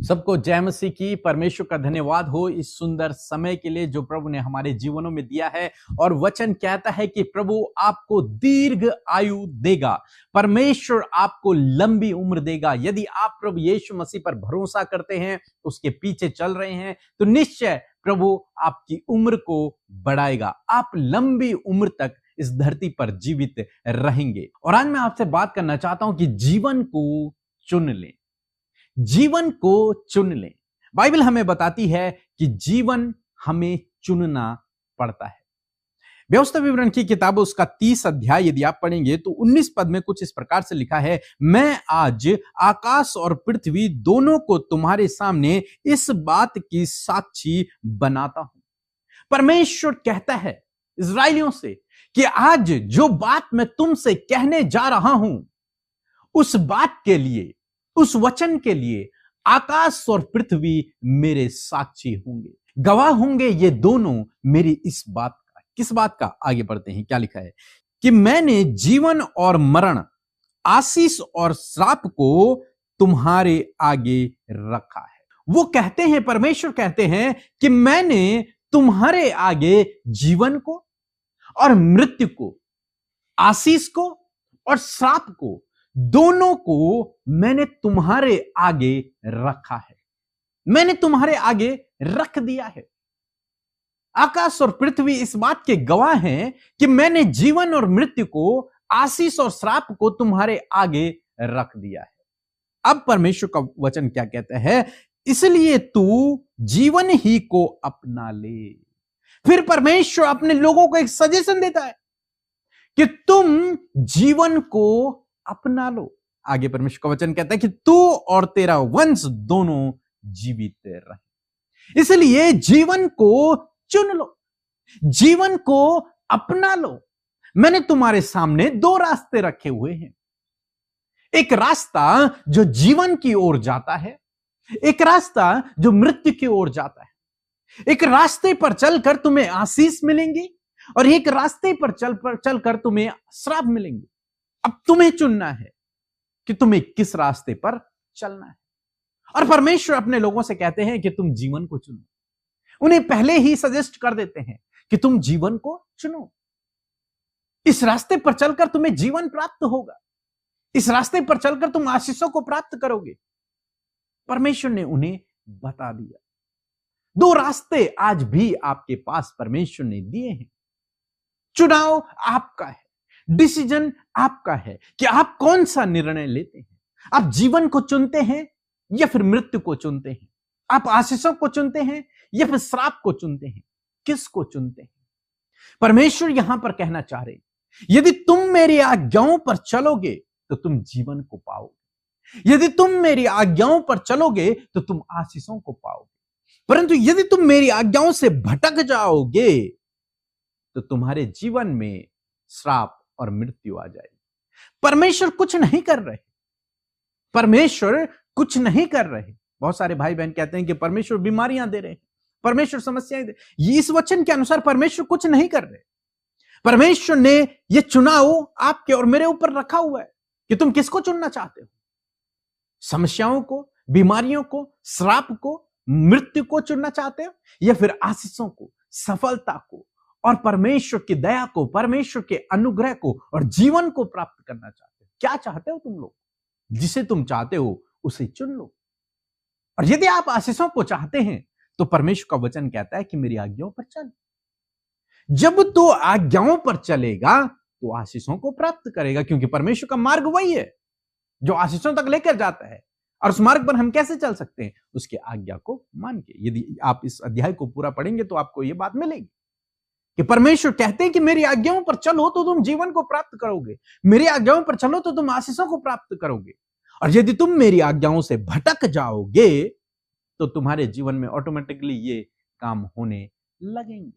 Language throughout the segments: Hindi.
सबको जय मसीह की। परमेश्वर का धन्यवाद हो इस सुंदर समय के लिए जो प्रभु ने हमारे जीवनों में दिया है। और वचन कहता है कि प्रभु आपको दीर्घ आयु देगा, परमेश्वर आपको लंबी उम्र देगा। यदि आप प्रभु यीशु मसीह पर भरोसा करते हैं, उसके पीछे चल रहे हैं, तो निश्चय प्रभु आपकी उम्र को बढ़ाएगा। आप लंबी उम्र तक इस धरती पर जीवित रहेंगे। और आज मैं आपसे बात करना चाहता हूं कि जीवन को चुन लें, जीवन को चुन लें। बाइबल हमें बताती है कि जीवन हमें चुनना पड़ता है। व्यवस्था विवरण की किताब उसका 30 अध्याय यदि आप पढ़ेंगे तो 19 पद में कुछ इस प्रकार से लिखा है, मैं आज आकाश और पृथ्वी दोनों को तुम्हारे सामने इस बात की साक्षी बनाता हूं। परमेश्वर कहता है इस्राएलियों से कि आज जो बात मैं तुमसे कहने जा रहा हूं, उस बात के लिए, उस वचन के लिए आकाश और पृथ्वी मेरे साक्षी होंगे, गवाह होंगे। ये दोनों मेरी इस बात का। किस बात का? आगे बढ़ते हैं, क्या लिखा है कि मैंने जीवन और मरण, आशीष और श्राप को तुम्हारे आगे रखा है। वो कहते हैं, परमेश्वर कहते हैं कि मैंने तुम्हारे आगे जीवन को और मृत्यु को, आशीष को और श्राप को, दोनों को मैंने तुम्हारे आगे रखा है। मैंने तुम्हारे आगे रख दिया है। आकाश और पृथ्वी इस बात के गवाह हैं कि मैंने जीवन और मृत्यु को, आशीष और श्राप को तुम्हारे आगे रख दिया है। अब परमेश्वर का वचन क्या कहता है? इसलिए तू जीवन ही को अपना ले। फिर परमेश्वर अपने लोगों को एक सजेशन देता है कि तुम जीवन को अपना लो। आगे परमेश्वर का वचन कहता है कि तू और तेरा वंश दोनों जीवित रहे। इसलिए जीवन को चुन लो, जीवन को अपना लो। मैंने तुम्हारे सामने दो रास्ते रखे हुए हैं। एक रास्ता जो जीवन की ओर जाता है, एक रास्ता जो मृत्यु की ओर जाता है। एक रास्ते पर चलकर तुम्हें आशीष मिलेंगी और एक रास्ते पर चलकर तुम्हें श्राप मिलेंगे। अब तुम्हें चुनना है कि तुम्हें किस रास्ते पर चलना है। और परमेश्वर अपने लोगों से कहते हैं कि तुम जीवन को चुनो। उन्हें पहले ही सजेस्ट कर देते हैं कि तुम जीवन को चुनो। इस रास्ते पर चलकर तुम्हें जीवन प्राप्त होगा। इस रास्ते पर चलकर तुम आशीषों को प्राप्त करोगे। परमेश्वर ने उन्हें बता दिया। दो रास्ते आज भी आपके पास परमेश्वर ने दिए हैं। चुनाव आपका है, डिसीजन आपका है कि आप कौन सा निर्णय लेते हैं। आप जीवन को चुनते हैं या फिर मृत्यु को चुनते हैं? आप आशीषों को चुनते हैं या फिर श्राप को चुनते हैं? किसको चुनते हैं? परमेश्वर यहां पर कहना चाह रहे हैं, यदि तुम मेरी आज्ञाओं पर चलोगे तो तुम जीवन को पाओगे। यदि तुम मेरी आज्ञाओं पर चलोगे तो तुम आशीषों को पाओगे। परंतु यदि तुम मेरी आज्ञाओं से भटक जाओगे तो तुम्हारे जीवन में श्राप और मृत्यु आ जाएगी। परमेश्वर कुछ नहीं कर रहे। परमेश्वर कुछ नहीं कर रहे। बहुत सारे भाई बहन कहते हैं कि परमेश्वर बीमारियां दे रहे हैं, परमेश्वर समस्याएं दे। इस वचन के अनुसार परमेश्वर कुछ नहीं कर रहे। परमेश्वर ने यह चुनाव आपके और मेरे ऊपर रखा हुआ है कि तुम किसको चुनना चाहते हो। समस्याओं को, बीमारियों को, श्राप को, मृत्यु को चुनना चाहते हो या फिर आशीषों को, सफलता को और परमेश्वर की दया को, परमेश्वर के अनुग्रह को और जीवन को प्राप्त करना चाहते हो? क्या चाहते हो तुम लोग? जिसे तुम चाहते हो उसे चुन लो। और यदि आप आशीषों को चाहते हैं तो परमेश्वर का वचन कहता है कि मेरी आज्ञाओं पर चल। जब तू आज्ञाओं पर चलेगा तो आशीषों को प्राप्त करेगा, क्योंकि परमेश्वर का मार्ग वही है जो आशीषों तक लेकर जाता है। और उस मार्ग पर हम कैसे चल सकते हैं? उसके आज्ञा को मान के। यदि आप इस अध्याय को पूरा पढ़ेंगे तो आपको यह बात मिलेगी कि परमेश्वर कहते हैं कि मेरी आज्ञाओं पर चलो तो तुम जीवन को प्राप्त करोगे, मेरी आज्ञाओं पर चलो तो तुम आशीषों को प्राप्त करोगे। और यदि तुम मेरी आज्ञाओं से भटक जाओगे तो तुम्हारे जीवन में ऑटोमेटिकली ये काम होने लगेंगे।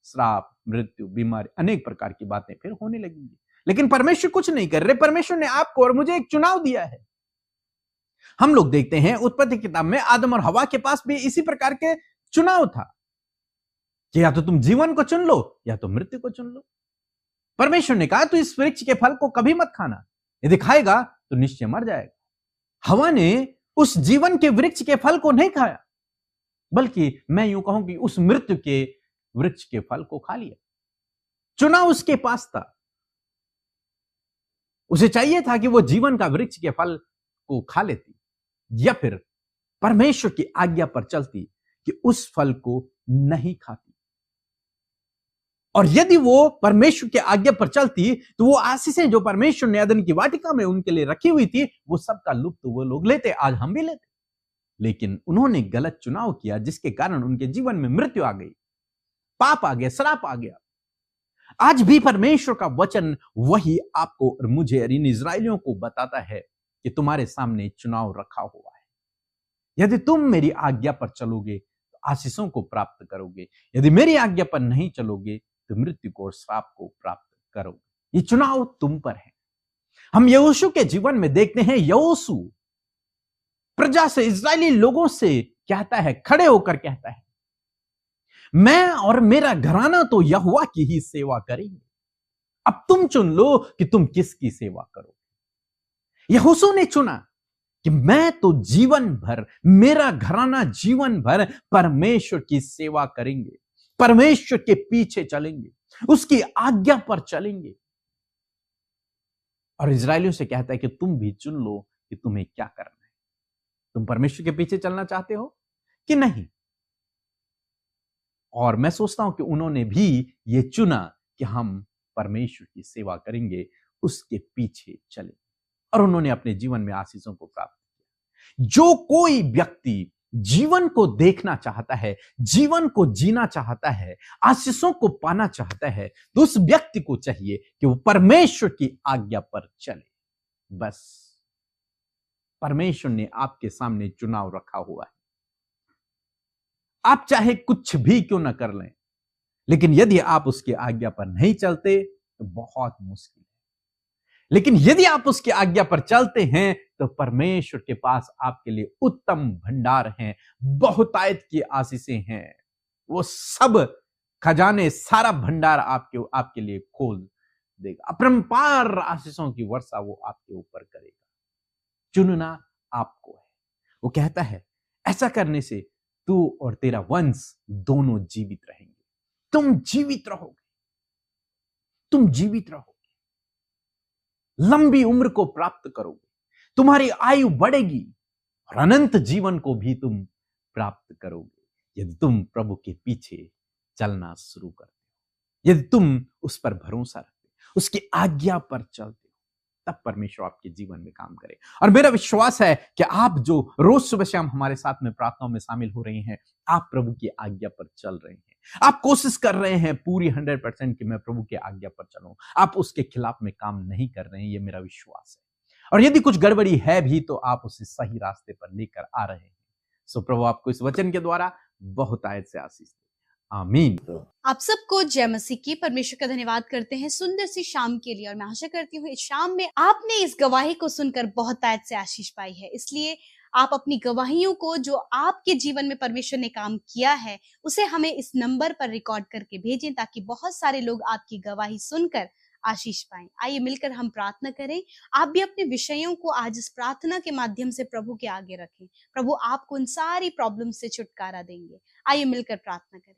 श्राप, मृत्यु, बीमारी, अनेक प्रकार की बातें फिर होने लगेंगी। लेकिन परमेश्वर कुछ नहीं कर रहे। परमेश्वर ने आपको और मुझे एक चुनाव दिया है। हम लोग देखते हैं उत्पत्ति किताब में आदम और हवा के पास भी इसी प्रकार के चुनाव था कि या तो तुम जीवन को चुन लो या तो मृत्यु को चुन लो। परमेश्वर ने कहा तू इस वृक्ष के फल को कभी मत खाना, यदि खाएगा तो निश्चय मर जाएगा। हवा ने उस जीवन के वृक्ष के फल को नहीं खाया, बल्कि मैं यूं कहूं कि उस मृत्यु के वृक्ष के फल को खा लिया। चुनाव उसके पास था। उसे चाहिए था कि वो जीवन का वृक्ष के फल को खा लेती, या फिर परमेश्वर की आज्ञा पर चलती कि उस फल को नहीं खाती। और यदि वो परमेश्वर की आज्ञा पर चलती तो वो आशीषें जो परमेश्वर ने अदन की वाटिका में उनके लिए रखी हुई थी, वो सबका लुत्फ वो लोग लेते, आज हम भी लेते। लेकिन उन्होंने गलत चुनाव किया, जिसके कारण उनके जीवन में मृत्यु आ गई, पाप आ गया, श्राप आ गया। आज भी परमेश्वर का वचन वही आपको और मुझे और इन इजराइलियों को बताता है कि तुम्हारे सामने चुनाव रखा हुआ है। यदि तुम मेरी आज्ञा पर चलोगे तो आशीषों को प्राप्त करोगे, यदि मेरी आज्ञा पर नहीं चलोगे तो मृत्यु को और श्राप को प्राप्त करोगे। ये चुनाव तुम पर है। हम यहोशू के जीवन में देखते हैं, यहोशू प्रजा से, इजरायली लोगों से कहता है, खड़े होकर कहता है, मैं और मेरा घराना तो यहोवा की ही सेवा करेंगे। अब तुम चुन लो कि तुम किसकी सेवा करोगे। यहोशू ने चुना कि मैं तो जीवन भर, मेरा घराना जीवन भर परमेश्वर की सेवा करेंगे, परमेश्वर के पीछे चलेंगे, उसकी आज्ञा पर चलेंगे। और इजरायलियों से कहता है कि तुम भी चुन लो कि तुम्हें क्या करना है। तुम परमेश्वर के पीछे चलना चाहते हो कि नहीं। और मैं सोचता हूं कि उन्होंने भी ये चुना कि हम परमेश्वर की सेवा करेंगे, उसके पीछे चले, और उन्होंने अपने जीवन में आशीषों को प्राप्त किया। जो कोई व्यक्ति जीवन को देखना चाहता है, जीवन को जीना चाहता है, आशीषों को पाना चाहता है, तो उस व्यक्ति को चाहिए कि वो परमेश्वर की आज्ञा पर चले। बस परमेश्वर ने आपके सामने चुनाव रखा हुआ है। आप चाहे कुछ भी क्यों ना कर लें, लेकिन यदि आप उसकी आज्ञा पर नहीं चलते तो बहुत मुश्किल है। लेकिन यदि आप उसकी आज्ञा पर चलते हैं तो परमेश्वर के पास आपके लिए उत्तम भंडार हैं, बहुतायत की आशीषें हैं। वो सब खजाने, सारा भंडार आपके लिए खोल देगा। अपरंपार आशीषों की वर्षा वो आपके ऊपर करेगा। चुनना आपको है। वो कहता है, ऐसा करने से तू और तेरा वंश दोनों जीवित रहेंगे। तुम जीवित रहोगे, तुम जीवित रहोगे, लंबी उम्र को प्राप्त करोगे, तुम्हारी आयु बढ़ेगी और अनंत जीवन को भी तुम प्राप्त करोगे यदि तुम प्रभु के पीछे चलना शुरू करते हो, यदि तुम उस पर भरोसा रखते हो, उसकी आज्ञा पर चलते हो, तब परमेश्वर आपके जीवन में काम करे। और मेरा विश्वास है कि आप जो रोज सुबह शाम हमारे साथ में प्रार्थनाओं में शामिल हो रहे हैं, आप प्रभु की आज्ञा पर चल रहे हैं। आप कोशिश कर रहे हैं पूरी 100% कि मैं प्रभु की आज्ञा पर चलूं। आप उसके खिलाफ में काम नहीं कर रहे हैं, ये मेरा विश्वास है। और यदि कुछ गड़बड़ी है भी तो आप उसे सही रास्ते पर लेकर आ रहे हैं। सो प्रभु आपको इस वचन के द्वारा बहुतायत से आशीष दे। आमीन। आप सबको जय मसीह की। परमेश्वर का धन्यवाद करते हैं सुंदर सी शाम के लिए, और मैं आशा करती हूँ इस शाम में आपने इस गवाही को सुनकर बहुतायत से आशीष पाई है। इसलिए आप अपनी गवाहियों को, जो आपके जीवन में परमेश्वर ने काम किया है, उसे हमें इस नंबर पर रिकॉर्ड करके भेजें, ताकि बहुत सारे लोग आपकी गवाही सुनकर आशीष पाएं। आइए मिलकर हम प्रार्थना करें। आप भी अपने विषयों को आज इस प्रार्थना के माध्यम से प्रभु के आगे रखें। प्रभु आपको उन सारी प्रॉब्लम से छुटकारा देंगे। आइए मिलकर प्रार्थना करें।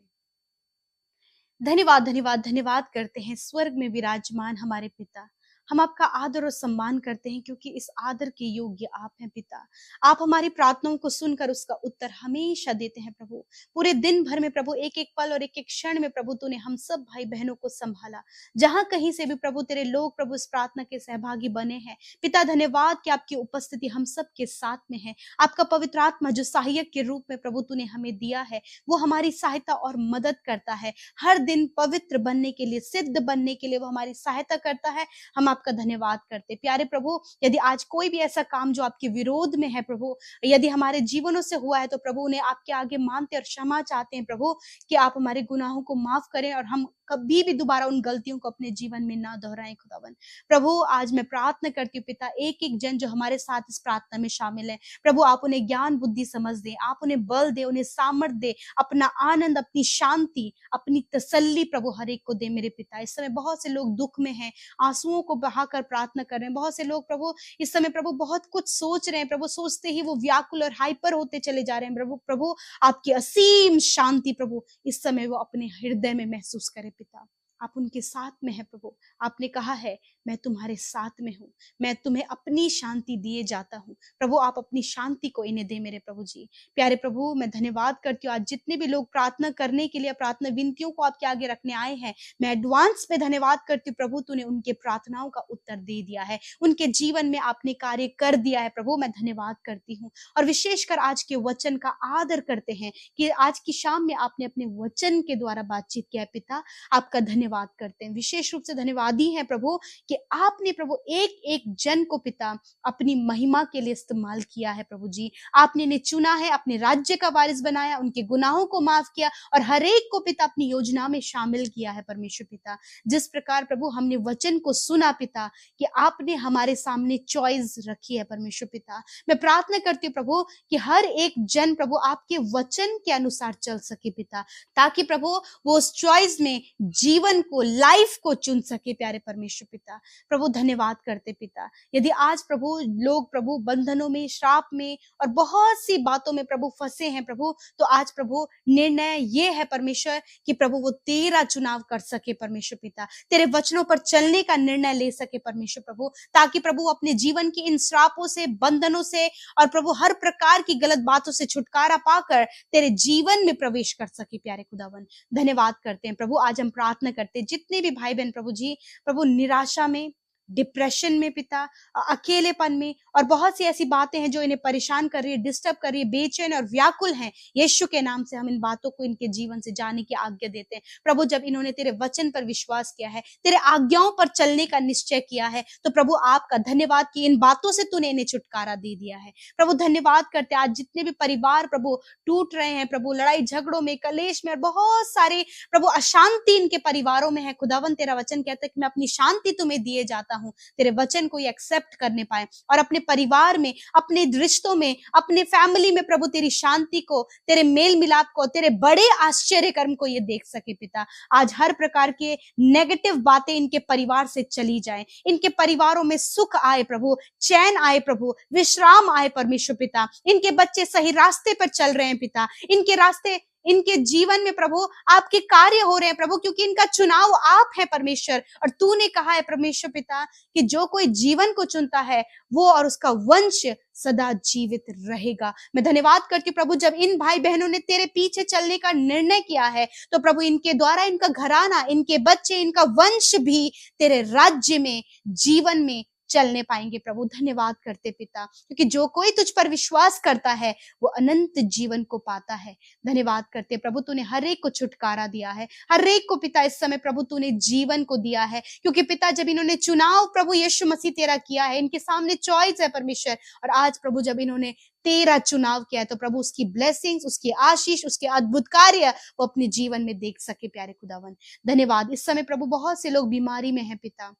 धन्यवाद धन्यवाद धन्यवाद करते हैं स्वर्ग में विराजमान हमारे पिता। हम आपका आदर और सम्मान करते हैं, क्योंकि इस आदर के योग्य आप हैं पिता। आप हमारी प्रार्थनाओं को सुनकर उसका उत्तर हमेशा देते हैं प्रभु। पूरे दिन भर में प्रभु, एक एक पल और एक एक क्षण में प्रभु, तूने हम सब भाई बहनों को संभाला। जहां कहीं से भी प्रभु तेरे लोग प्रभु इस प्रार्थना के सहभागी बने हैं पिता, धन्यवाद कि आपकी उपस्थिति हम सब के साथ में है। आपका पवित्र आत्मा जो सहायक के रूप में प्रभु तूने हमें दिया है, वो हमारी सहायता और मदद करता है। हर दिन पवित्र बनने के लिए, सिद्ध बनने के लिए वो हमारी सहायता करता है। हम आपका धन्यवाद करते। प्यारे प्रभु, यदि आज कोई भी ऐसा काम जो आपके विरोध में है प्रभु, यदि हमारे जीवनों से हुआ है, तो प्रभु उन्हें आपके आगे मानते और क्षमा चाहते हैं प्रभु, कि आप हमारे गुनाहों को माफ करें और हम कभी भी दोबारा उन गलतियों को अपने जीवन में ना दोहराएं खुदावन। प्रभु आज मैं प्रार्थना करती हूँ पिता, एक एक जन जो हमारे साथ इस प्रार्थना में शामिल है, प्रभु आप उन्हें ज्ञान बुद्धि समझ दे, आप उन्हें बल दे, उन्हें सामर्थ दे, अपना आनंद, अपनी शांति, अपनी तसल्ली प्रभु हर एक को दे मेरे पिता। इस समय बहुत से लोग दुख में हैं, आंसुओं को बहाकर प्रार्थना कर रहे हैं। बहुत से लोग प्रभु इस समय प्रभु बहुत कुछ सोच रहे हैं, प्रभु सोचते ही वो व्याकुल और हाइपर होते चले जा रहे हैं। प्रभु आपकी असीम शांति प्रभु इस समय वो अपने हृदय में महसूस करे पिता। आप उनके साथ में है प्रभु। आपने कहा है मैं तुम्हारे साथ में हूँ, मैं तुम्हें अपनी शांति दिए जाता हूँ। प्रभु आप अपनी शांति को इन्हें दे मेरे प्रभु जी। प्यारे प्रभु मैं धन्यवाद करती हूँ आज जितने भी लोग प्रार्थना करने के लिए, प्रार्थना विनतियों को आपके आगे रखने आए हैं, मैं एडवांस में धन्यवाद करती हूँ प्रभु। तूने उनके प्रार्थनाओं का उत्तर दे दिया है, उनके जीवन में आपने कार्य कर दिया है प्रभु। मैं धन्यवाद करती हूँ और विशेषकर आज के वचन का आदर करते हैं कि आज की शाम में आपने अपने वचन के द्वारा बातचीत किया है पिता। आपका धन्यवाद करते हैं, विशेष रूप से धन्यवादी हैं प्रभु कि आपने प्रभु एक एक जन को पिता अपनी महिमा के लिए इस्तेमाल किया है प्रभु जी। आपने इन्हें चुना है, अपने राज्य का वारिस बनाया, उनके गुनाहों को माफ किया और हर एक को पिता अपनी योजना में शामिल किया है परमेश्वर पिता। जिस प्रकार प्रभु हमने वचन को सुना पिता कि आपने हमारे सामने चॉइस रखी है परमेश्वर पिता, मैं प्रार्थना करती हूँ प्रभु कि हर एक जन प्रभु आपके वचन के अनुसार चल सके पिता, ताकि प्रभु वो उस चॉइस में जीवन को, लाइफ को चुन सके प्यारे परमेश्वर पिता। प्रभु धन्यवाद करते पिता। यदि आज प्रभु लोग प्रभु बंधनों में, श्राप में और बहुत सी बातों में प्रभु फंसे हैं प्रभु, तो आज प्रभु निर्णय ये है परमेश्वर कि प्रभु वो तेरा चुनाव कर सके परमेश्वर पिता, तेरे वचनों पर चलने का निर्णय ले सके परमेश्वर प्रभु, ताकि प्रभु अपने जीवन के इन श्रापों से, बंधनों से और प्रभु हर प्रकार की गलत बातों से छुटकारा पाकर तेरे जीवन में प्रवेश कर सके प्यारे खुदावन। धन्यवाद करते हैं प्रभु। आज हम प्रार्थना करते हैं जितने भी भाई बहन प्रभु जी प्रभु निराशा में, डिप्रेशन में पिता, अकेलेपन में और बहुत सी ऐसी बातें हैं जो इन्हें परेशान कर रही है, डिस्टर्ब कर रही है, बेचैन और व्याकुल हैं, यीशु के नाम से हम इन बातों को इनके जीवन से जाने की आज्ञा देते हैं प्रभु। जब इन्होंने तेरे वचन पर विश्वास किया है, तेरे आज्ञाओं पर चलने का निश्चय किया है, तो प्रभु आपका धन्यवाद कि इन बातों से तूने इन्हें छुटकारा दे दिया है प्रभु। धन्यवाद करते आज जितने भी परिवार प्रभु टूट रहे हैं प्रभु, लड़ाई झगड़ों में, कलेश में और बहुत सारे प्रभु अशांति इनके परिवारों में है खुदावन, तेरा वचन कहता है कि मैं अपनी शांति तुम्हें दिए जाता हूँ। तेरे वचन को ये एक्सेप्ट करने पाए और अपने परिवार में, अपने रिश्तों में, अपने फैमिली में प्रभु तेरी शांति को, तेरे मेल मिलाप को, तेरे बड़े आश्चर्य कर्म को ये देख सके पिता। आज हर प्रकार के नेगेटिव बातें इनके परिवार से चली जाएं, इनके परिवारों में सुख आए प्रभु, चैन आए प्रभु, विश्राम आए परमेश्वर पिता। इनके बच्चे सही रास्ते पर चल रहे हैं पिता, इनके रास्ते, इनके जीवन में प्रभु आपके कार्य हो रहे हैं प्रभु, क्योंकि इनका चुनाव आप है परमेश्वर। और तूने कहा है परमेश्वर पिता कि जो कोई जीवन को चुनता है वो और उसका वंश सदा जीवित रहेगा। मैं धन्यवाद करती हूँ प्रभु, जब इन भाई बहनों ने तेरे पीछे चलने का निर्णय किया है तो प्रभु इनके द्वारा इनका घराना, इनके बच्चे, इनका वंश भी तेरे राज्य में, जीवन में चलने पाएंगे प्रभु। धन्यवाद करते पिता, क्योंकि जो कोई तुझ पर विश्वास करता है वो अनंत जीवन को पाता है। धन्यवाद करते प्रभु, तूने हर एक को छुटकारा दिया है, हर एक को पिता इस समय प्रभु तूने जीवन को दिया है, क्योंकि पिता जब इन्होंने चुनाव प्रभु यीशु मसीह तेरा किया है, इनके सामने चॉइस है परमेश्वर, और आज प्रभु जब इन्होंने तेरा चुनाव किया है तो प्रभु उसकी ब्लेसिंग्स, उसकी आशीष, उसके अद्भुत कार्य वो अपने जीवन में देख सके प्यारे खुदावन। धन्यवाद। इस समय प्रभु बहुत से लोग बीमारी में हैं पिता,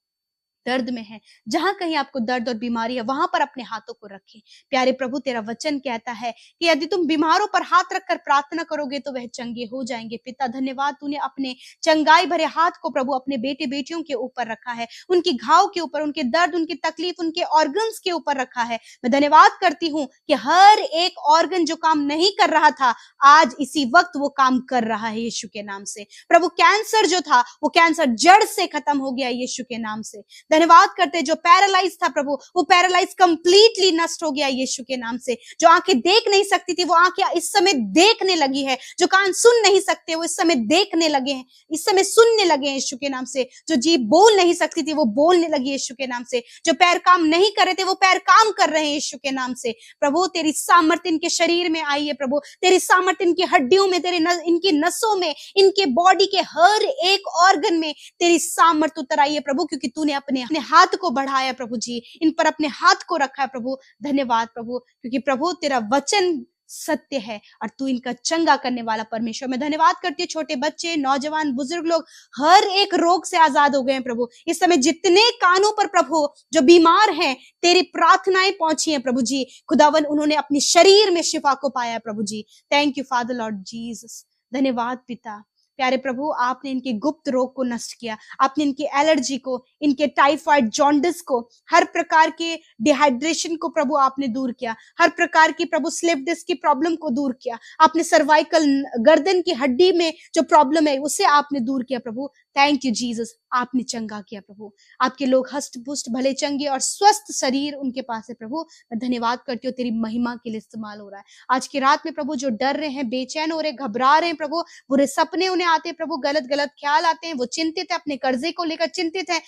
दर्द में है, जहां कहीं आपको दर्द और बीमारी है वहां पर अपने हाथों को रखें प्यारे प्रभु। तेरा वचन कहता है कि यदि तुम बीमारों पर हाथ रखकर प्रार्थना करोगे तो वह चंगे हो जाएंगे पिता। धन्यवाद, तूने अपने चंगाई भरे हाथ को प्रभु अपने बेटे बेटियों के ऊपर रखा है, उनकी घाव के ऊपर, उनके दर्द, उनकी तकलीफ, उनके ऑर्गन्स के ऊपर रखा है। मैं धन्यवाद करती हूँ कि हर एक ऑर्गन जो काम नहीं कर रहा था आज इसी वक्त वो काम कर रहा है यीशु के नाम से प्रभु। कैंसर जो था वो कैंसर जड़ से खत्म हो गया यीशु के नाम से। धन्यवाद करते, जो पैरालाइज था प्रभु वो पैरालाइज कंप्लीटली नष्ट हो गया यीशु के नाम से। जो आंखें देख नहीं सकती थी वो आंखें इस समय देखने लगी है, जो कान सुन नहीं सकते वो इस समय देखने लगे हैं, इस समय सुनने लगे हैं यीशु के नाम से। जो जीभ बोल नहीं सकती थी वो बोलने लगी यीशु के नाम से। जो पैर काम नहीं कर रहे थे वो पैर काम कर रहे हैं यीशु के नाम से। प्रभु तेरी सामर्थ्य इनके शरीर में आई है प्रभु, तेरी सामर्थ्य इनकी हड्डियों में, इनकी नसों में, इनके बॉडी के हर एक ऑर्गन में तेरी सामर्थ्य उतर आई है प्रभु, क्योंकि तूने अपने हाथ को बढ़ाया प्रभु जी, इन पर अपने हाथ को रखा है प्रभु। धन्यवाद प्रभु, क्योंकि प्रभु तेरा वचन सत्य है और तू इनका चंगा करने वाला परमेश्वर। मैं धन्यवाद करती हूँ, छोटे बच्चे, नौजवान, बुजुर्ग लोग हर एक रोग से आजाद हो गए हैं प्रभु। इस समय जितने कानों पर प्रभु जो बीमार हैं, तेरी प्रार्थनाएं पहुंची हैं प्रभु जी, खुदावन उन्होंने अपने शरीर में शिफा को पाया प्रभु जी। Thank you father Lord Jesus. धन्यवाद पिता। प्यारे प्रभु, आपने इनके गुप्त रोग को नष्ट किया, आपने इनकी एलर्जी को, इनके टाइफाइड, जॉन्डिस को, हर प्रकार के डिहाइड्रेशन को प्रभु आपने दूर किया, हर प्रकार की प्रभु स्लिप डिस्क की प्रॉब्लम को दूर किया, आपने सर्वाइकल गर्दन की हड्डी में जो प्रॉब्लम है उसे आपने दूर किया प्रभु। थैंक यू जीसस, आपने चंगा किया प्रभु। आपके लोग हष्ट पुष्ट भले चंगे और स्वस्थ शरीर उनके पास है प्रभु। मैं धन्यवाद करती हूँ, तेरी महिमा के लिए इस्तेमाल हो रहा है। आज की रात में प्रभु जो डर रहे हैं, बेचैन हो रहे, घबरा रहे हैं प्रभु, बुरे सपने उन्हें आते हैं प्रभु, गलत गलत ख्याल आते हैं, वो चिंतित है, अपने कर्जे को लेकर चिंतित है,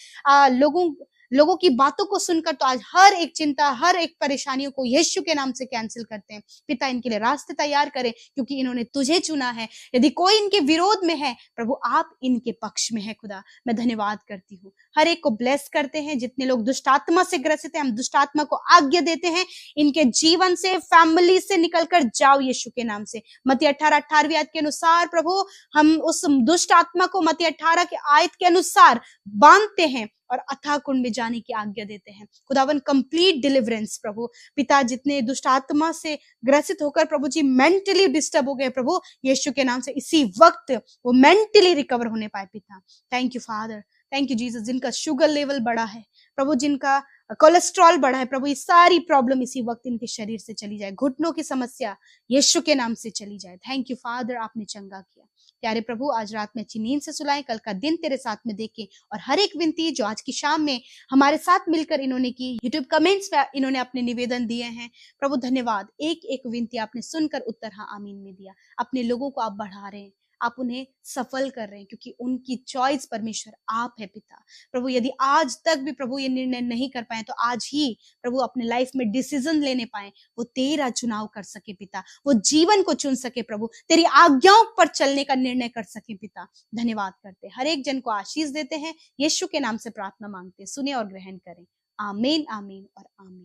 लोगों की बातों को सुनकर, तो आज हर एक चिंता, हर एक परेशानियों को यीशु के नाम से कैंसिल करते हैं। पिता, इनके लिए रास्ते तैयार करें, क्योंकि इन्होंने तुझे चुना है। यदि कोई इनके विरोध में है प्रभु, आप इनके पक्ष में है खुदा। मैं धन्यवाद करती हूँ, हर एक को ब्लेस करते हैं। जितने लोग दुष्ट आत्मा से ग्रसित हैं, हम दुष्ट आत्मा को आज्ञा देते हैं, इनके जीवन से, फैमिली से निकलकर जाओ यीशु के नाम से। मत्ती 18:18 आयत के अनुसार प्रभु, हम उस दुष्ट आत्मा को मत्ती 18 के आयत के अनुसार बांधते हैं और अथाह कुंड में जाने की आज्ञा देते हैं। खुदावन कंप्लीट डिलीवरेंस प्रभु। पिता, जितने दुष्ट आत्मा से ग्रसित होकर प्रभु जी मेंटली डिस्टर्ब हो गए प्रभु, यीशु के नाम से इसी वक्त वो मेंटली रिकवर होने पाए पिता। Thank you father, thank you Jesus. जिनका शुगर लेवल बढ़ा है प्रभु, जिनका कोलेस्ट्रॉल बढ़ा है प्रभु, ये सारी प्रॉब्लम इसी वक्त इनके शरीर से चली जाए, घुटनों की समस्या यीशु के नाम से चली जाए। थैंक यू फादर, आपने चंगा किया। प्यारे प्रभु, आज रात में अच्छी नींद से सुलाएं, कल का दिन तेरे साथ में देखें, और हर एक विनती जो आज की शाम में हमारे साथ मिलकर इन्होंने की, यूट्यूब कमेंट्स पे इन्होंने अपने निवेदन दिए हैं प्रभु, धन्यवाद। एक एक विनती आपने सुनकर उत्तर हाँ आमीन में दिया। अपने लोगों को आप बढ़ा रहे हैं, आप उन्हें सफल कर रहे हैं, क्योंकि उनकी चॉइस परमेश्वर आप है पिता। प्रभु, यदि आज तक भी प्रभु ये निर्णय नहीं कर पाए, तो आज ही प्रभु अपने लाइफ में डिसीजन लेने पाए, वो तेरा चुनाव कर सके पिता, वो जीवन को चुन सके प्रभु, तेरी आज्ञाओं पर चलने का निर्णय कर सके पिता। धन्यवाद करते, हर एक जन को आशीष देते हैं, यीशु के नाम से प्रार्थना मांगते, सुने और ग्रहण करें। आमीन, आमीन और आमीन।